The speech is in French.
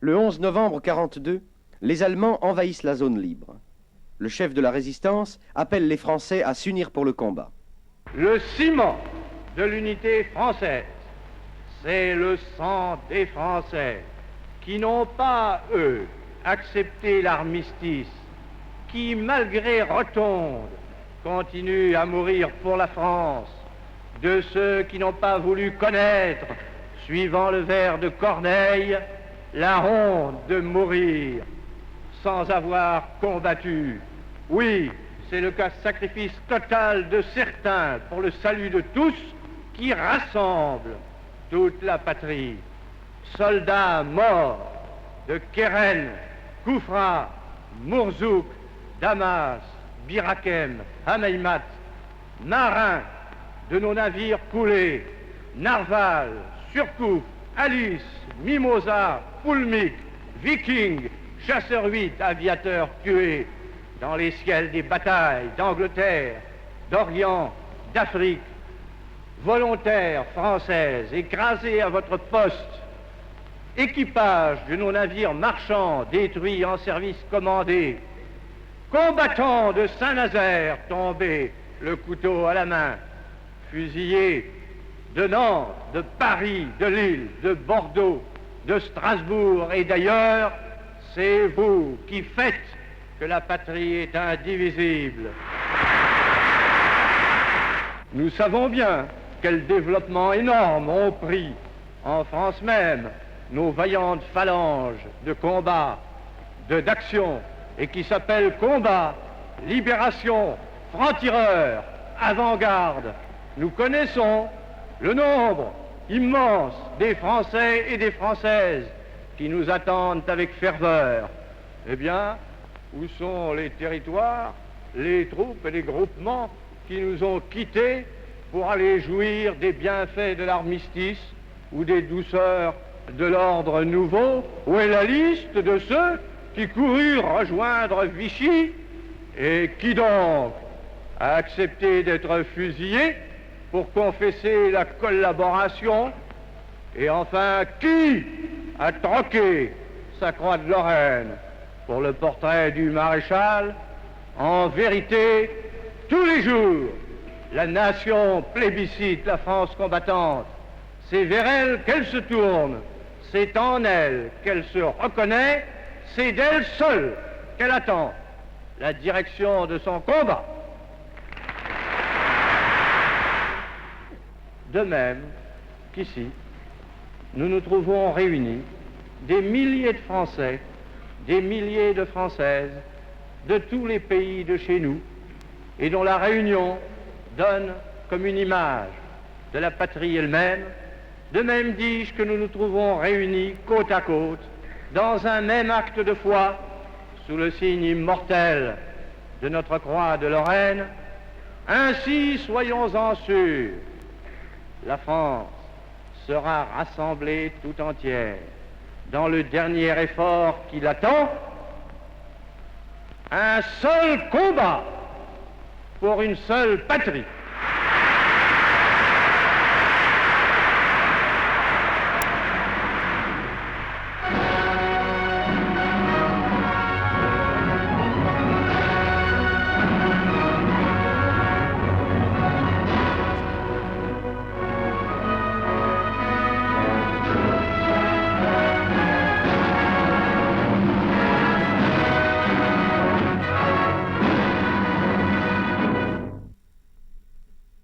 Le 11 novembre 1942, les Allemands envahissent la zone libre. Le chef de la résistance appelle les Français à s'unir pour le combat. Le ciment de l'unité française, c'est le sang des Français qui n'ont pas, eux, accepté l'armistice, qui, malgré Rotonde, continuent à mourir pour la France, de ceux qui n'ont pas voulu connaître, suivant le vers de Corneille, la honte de mourir sans avoir combattu. Oui, c'est le sacrifice total de certains pour le salut de tous qui rassemble toute la patrie. Soldats morts de Keren, Koufra, Mourzouk, Damas, Birakem, Hameimat, marins de nos navires coulés, Narval, Surcouf, Alice, Mimosa, Poulmic, Viking, chasseurs 8, aviateurs tués dans les ciels des batailles d'Angleterre, d'Orient, d'Afrique, volontaires françaises écrasés à votre poste, équipage de nos navires marchands détruits en service commandé, combattants de Saint-Nazaire tombés, le couteau à la main, fusillés de Nantes, de Paris, de Lille, de Bordeaux, de Strasbourg et d'ailleurs, c'est vous qui faites que la patrie est indivisible. Nous savons bien quel développement énorme ont pris en France même nos vaillantes phalanges de combat, d'action, et qui s'appellent combat, libération, francs-tireurs, avant-garde. Nous connaissons le nombre immense des Français et des Françaises qui nous attendent avec ferveur. Eh bien, où sont les territoires, les troupes et les groupements qui nous ont quittés pour aller jouir des bienfaits de l'armistice ou des douceurs de l'ordre nouveau? Où est la liste de ceux qui coururent rejoindre Vichy? Et qui donc a accepté d'être fusillé pour confesser la collaboration? Et enfin, qui a troqué sa croix de Lorraine pour le portrait du maréchal? En vérité, tous les jours, la nation plébiscite la France combattante. C'est vers elle qu'elle se tourne, c'est en elle qu'elle se reconnaît, c'est d'elle seule qu'elle attend la direction de son combat. De même qu'ici, nous nous trouvons réunis, des milliers de Français, des milliers de Françaises, de tous les pays de chez nous, et dont la réunion donne comme une image de la patrie elle-même. De même dis-je que nous nous trouvons réunis côte à côte, dans un même acte de foi, sous le signe immortel de notre croix de Lorraine. Ainsi, soyons-en sûrs, la France sera rassemblée tout entière dans le dernier effort qui l'attend, un seul combat pour une seule patrie.